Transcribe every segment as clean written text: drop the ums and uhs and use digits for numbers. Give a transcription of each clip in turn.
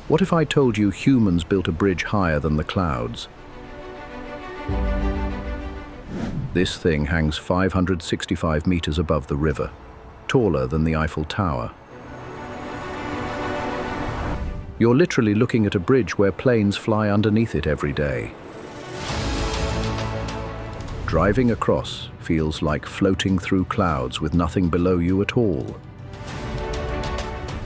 What if I told you humans built a bridge higher than the clouds? This thing hangs 565 meters above the river, taller than the Eiffel Tower. You're literally looking at a bridge where planes fly underneath it every day. Driving across feels like floating through clouds with nothing below you at all.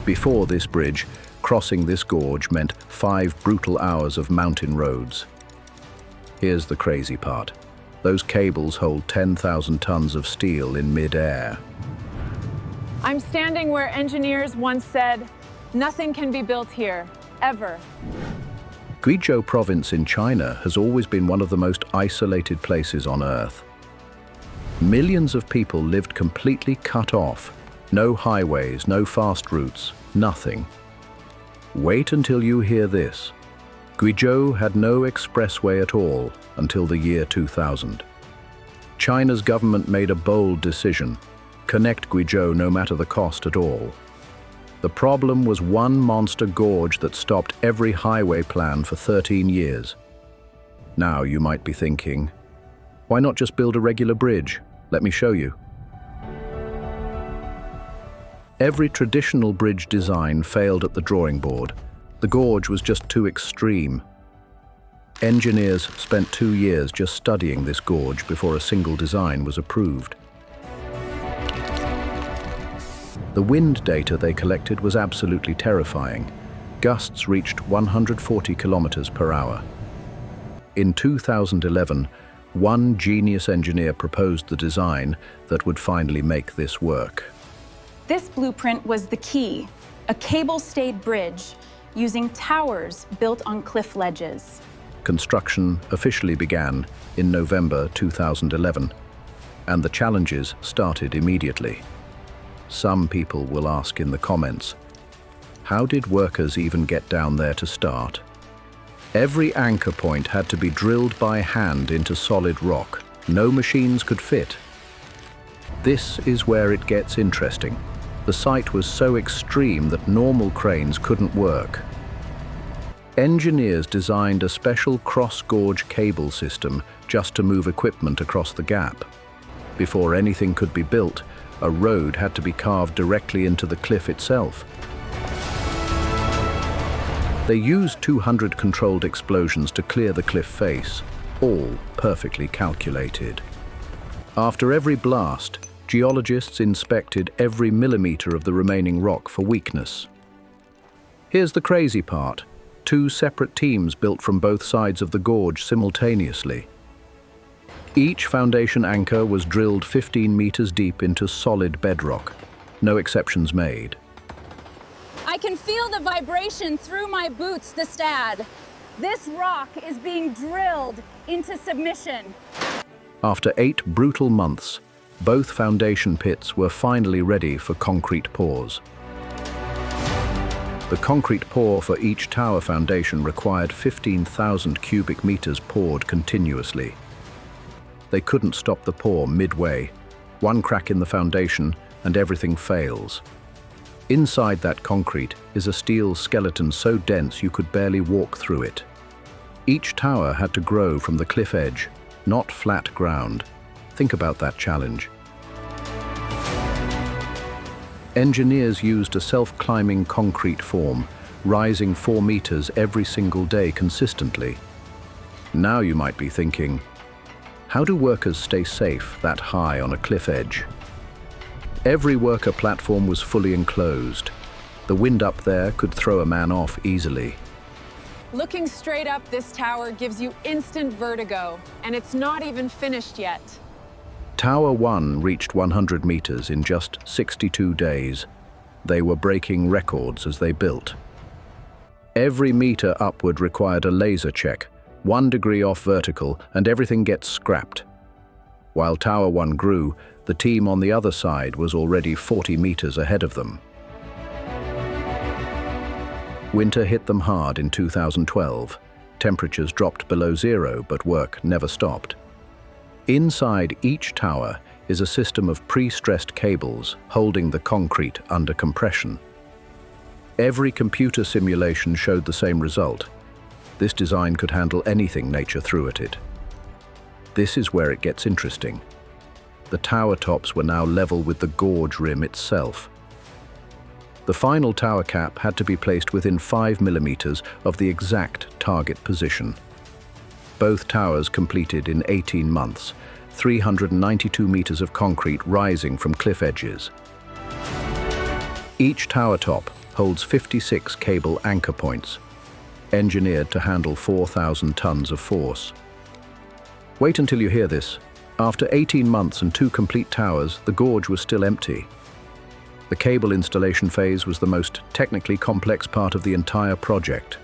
Before this bridge, crossing this gorge meant 5 brutal hours of mountain roads. Here's the crazy part. Those cables hold 10,000 tons of steel in mid-air. I'm standing where engineers once said, "Nothing can be built here, ever." Guizhou province in China has always been one of the most isolated places on Earth. Millions of people lived completely cut off. No highways, no fast routes, nothing. Wait until you hear this. Guizhou had no expressway at all until the year 2000. China's government made a bold decision: connect Guizhou no matter the cost at all. The problem was one monster gorge that stopped every highway plan for 13 years. Now you might be thinking, why not just build a regular bridge? Let me show you. Every traditional bridge design failed at the drawing board. The gorge was just too extreme. Engineers spent 2 years just studying this gorge before a single design was approved. The wind data they collected was absolutely terrifying. Gusts reached 140 kilometers per hour. In 2011, one genius engineer proposed the design that would finally make this work. This blueprint was the key, a cable-stayed bridge using towers built on cliff ledges. Construction officially began in November 2011, and the challenges started immediately. Some people will ask in the comments, how did workers even get down there to start? Every anchor point had to be drilled by hand into solid rock. No machines could fit. This is where it gets interesting. The site was so extreme that normal cranes couldn't work. Engineers designed a special cross-gorge cable system just to move equipment across the gap. Before anything could be built, a road had to be carved directly into the cliff itself. They used 200 controlled explosions to clear the cliff face, all perfectly calculated. After every blast, geologists inspected every millimeter of the remaining rock for weakness. Here's the crazy part. 2 separate teams built from both sides of the gorge simultaneously. Each foundation anchor was drilled 15 meters deep into solid bedrock. No exceptions made. I can feel the vibration through my boots, the stad. This rock is being drilled into submission. After 8 brutal months, both foundation pits were finally ready for concrete pours. The concrete pour for each tower foundation required 15,000 cubic meters poured continuously. They couldn't stop the pour midway. One crack in the foundation and everything fails. Inside that concrete is a steel skeleton so dense you could barely walk through it. Each tower had to grow from the cliff edge, not flat ground. Think about that challenge. Engineers used a self-climbing concrete form, rising 4 meters every single day consistently. Now you might be thinking, how do workers stay safe that high on a cliff edge? Every worker platform was fully enclosed. The wind up there could throw a man off easily. Looking straight up this tower gives you instant vertigo, and it's not even finished yet. Tower 1 reached 100 meters in just 62 days. They were breaking records as they built. Every meter upward required a laser check, 1 degree off vertical, and everything gets scrapped. While Tower 1 grew, the team on the other side was already 40 meters ahead of them. Winter hit them hard in 2012. Temperatures dropped below zero, but work never stopped. Inside each tower is a system of pre-stressed cables holding the concrete under compression. Every computer simulation showed the same result. This design could handle anything nature threw at it. This is where it gets interesting. The tower tops were now level with the gorge rim itself. The final tower cap had to be placed within 5 millimeters of the exact target position. Both towers completed in 18 months, 392 meters of concrete rising from cliff edges. Each tower top holds 56 cable anchor points, engineered to handle 4,000 tons of force. Wait until you hear this. After 18 months and 2 complete towers, the gorge was still empty. The cable installation phase was the most technically complex part of the entire project.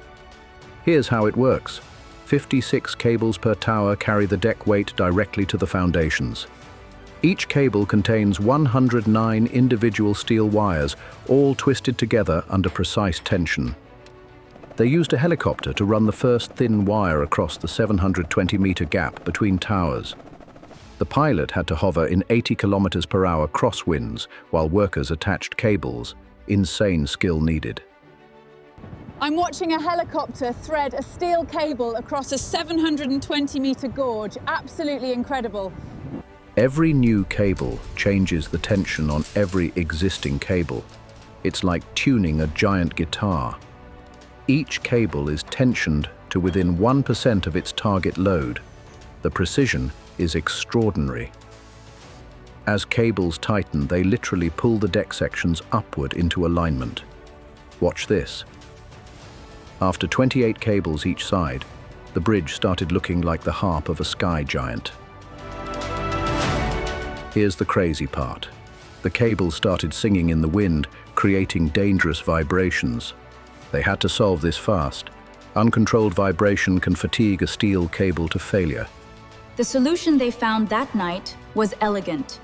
Here's how it works. 56 cables per tower carry the deck weight directly to the foundations. Each cable contains 109 individual steel wires, all twisted together under precise tension. They used a helicopter to run the first thin wire across the 720-meter gap between towers. The pilot had to hover in 80 kilometers per hour crosswinds while workers attached cables. Insane skill needed. I'm watching a helicopter thread a steel cable across a 720-meter gorge. Absolutely incredible. Every new cable changes the tension on every existing cable. It's like tuning a giant guitar. Each cable is tensioned to within 1% of its target load. The precision is extraordinary. As cables tighten, they literally pull the deck sections upward into alignment. Watch this. After 28 cables each side, the bridge started looking like the harp of a sky giant. Here's the crazy part. The cables started singing in the wind, creating dangerous vibrations. They had to solve this fast. Uncontrolled vibration can fatigue a steel cable to failure. The solution they found that night was elegant.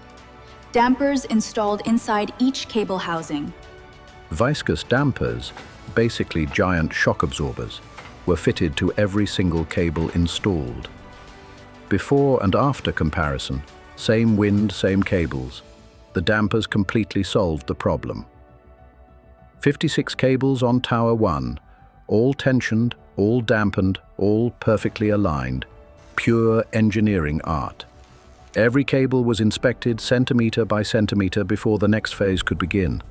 Dampers installed inside each cable housing. Viscous dampers, basically giant shock absorbers, were fitted to every single cable installed. Before and after comparison, same wind, same cables. The dampers completely solved the problem. 56 cables on Tower 1, all tensioned, all dampened, all perfectly aligned. Pure engineering art. Every cable was inspected centimeter by centimeter before the next phase could begin.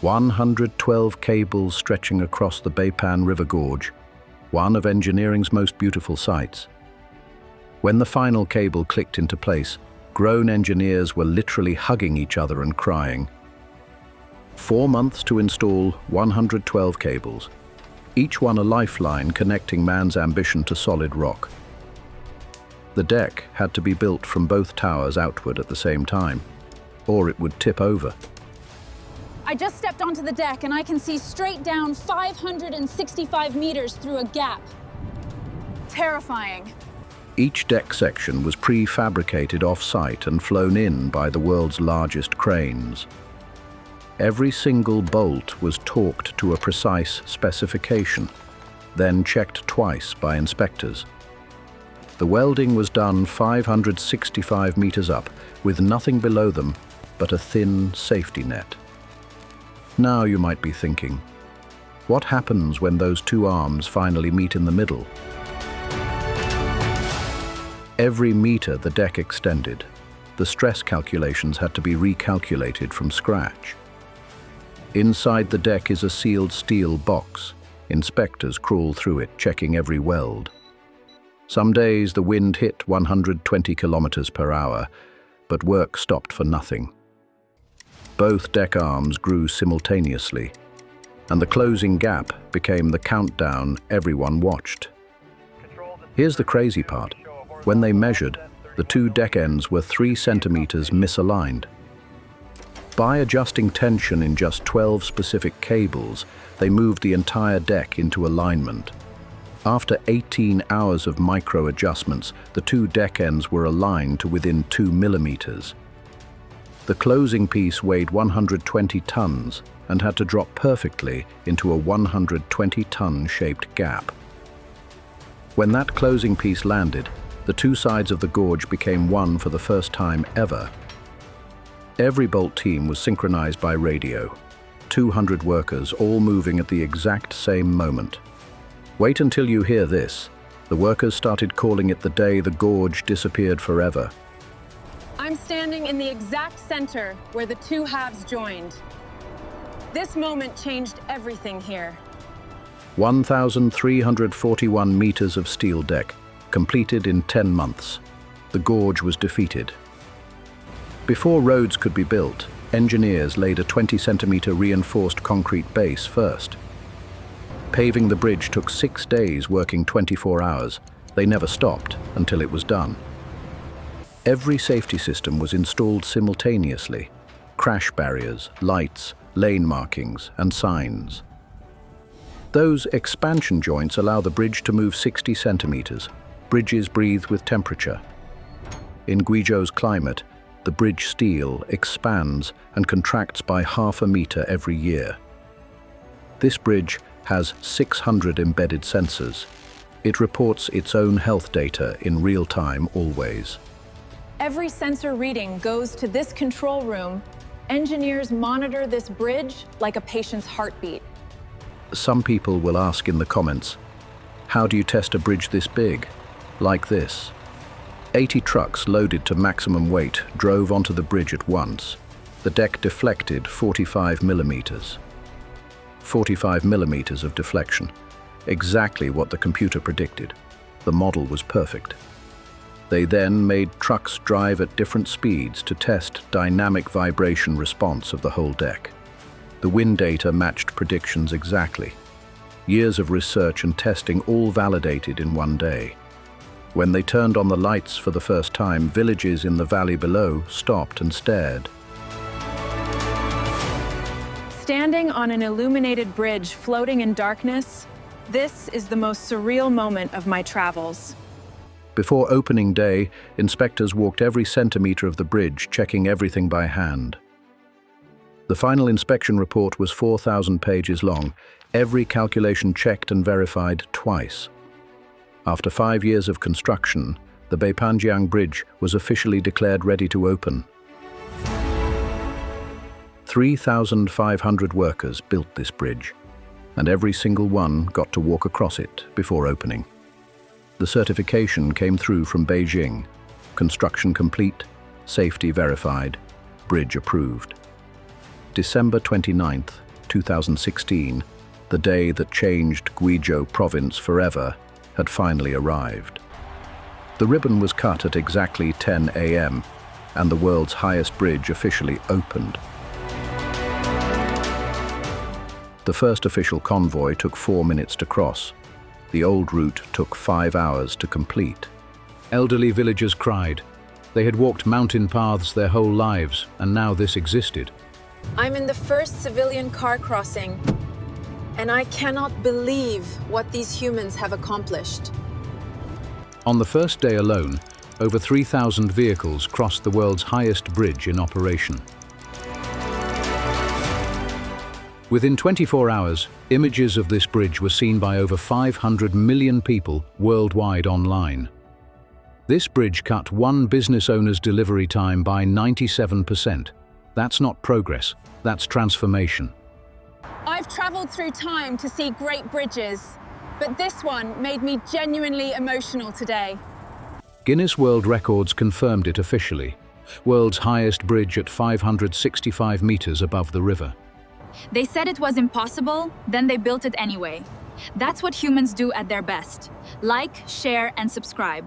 112 cables stretching across the Beipan River Gorge, one of engineering's most beautiful sights. When the final cable clicked into place, grown engineers were literally hugging each other and crying. 4 months to install 112 cables, each one a lifeline connecting man's ambition to solid rock. The deck had to be built from both towers outward at the same time, or it would tip over. I just stepped onto the deck and I can see straight down 565 meters through a gap. Terrifying. Each deck section was prefabricated off-site and flown in by the world's largest cranes. Every single bolt was torqued to a precise specification, then checked twice by inspectors. The welding was done 565 meters up, with nothing below them but a thin safety net. Now you might be thinking, what happens when those two arms finally meet in the middle? Every meter the deck extended, the stress calculations had to be recalculated from scratch. Inside the deck is a sealed steel box. Inspectors crawl through it, checking every weld. Some days the wind hit 120 kilometers per hour, but work stopped for nothing. Both deck arms grew simultaneously, and the closing gap became the countdown everyone watched. Here's the crazy part. When they measured, the two deck ends were 3 centimeters misaligned. By adjusting tension in just 12 specific cables, they moved the entire deck into alignment. After 18 hours of micro-adjustments, the two deck ends were aligned to within 2 millimeters. The closing piece weighed 120 tons and had to drop perfectly into a 120-ton shaped gap. When that closing piece landed, the two sides of the gorge became one for the first time ever. Every bolt team was synchronized by radio. 200 workers, all moving at the exact same moment. Wait until you hear this. The workers started calling it the day the gorge disappeared forever. I'm standing in the exact center where the two halves joined. This moment changed everything here. 1,341 meters of steel deck, completed in 10 months. The gorge was defeated. Before roads could be built, engineers laid a 20-centimeter reinforced concrete base first. Paving the bridge took 6 days, working 24 hours. They never stopped until it was done. Every safety system was installed simultaneously: crash barriers, lights, lane markings, and signs. Those expansion joints allow the bridge to move 60 centimeters. Bridges breathe with temperature. In Guizhou's climate, the bridge steel expands and contracts by ½ a meter every year. This bridge has 600 embedded sensors. It reports its own health data in real time always. Every sensor reading goes to this control room. Engineers monitor this bridge like a patient's heartbeat. Some people will ask in the comments, how do you test a bridge this big? Like this. 80 trucks loaded to maximum weight drove onto the bridge at once. The deck deflected 45 millimeters. 45 millimeters of deflection. Exactly what the computer predicted. The model was perfect. They then made trucks drive at different speeds to test dynamic vibration response of the whole deck. The wind data matched predictions exactly. Years of research and testing all validated in one day. When they turned on the lights for the first time, villages in the valley below stopped and stared. Standing on an illuminated bridge floating in darkness, this is the most surreal moment of my travels. Before opening day, inspectors walked every centimeter of the bridge, checking everything by hand. The final inspection report was 4,000 pages long, every calculation checked and verified twice. After 5 years of construction, the Beipanjiang Bridge was officially declared ready to open. 3,500 workers built this bridge, and every single one got to walk across it before opening. The certification came through from Beijing. Construction complete, safety verified, bridge approved. December 29th, 2016, the day that changed Guizhou province forever, had finally arrived. The ribbon was cut at exactly 10 a.m., and the world's highest bridge officially opened. The first official convoy took 4 minutes to cross. The old route took 5 hours to complete. Elderly villagers cried. They had walked mountain paths their whole lives, and now this existed. I'm in the first civilian car crossing, and I cannot believe what these humans have accomplished. On the first day alone, over 3,000 vehicles crossed the world's highest bridge in operation. Within 24 hours, images of this bridge were seen by over 500 million people worldwide online. This bridge cut one business owner's delivery time by 97%. That's not progress, that's transformation. I've traveled through time to see great bridges, but this one made me genuinely emotional today. Guinness World Records confirmed it officially. World's highest bridge at 565 meters above the river. They said it was impossible, then they built it anyway. That's what humans do at their best. Like, share, and subscribe.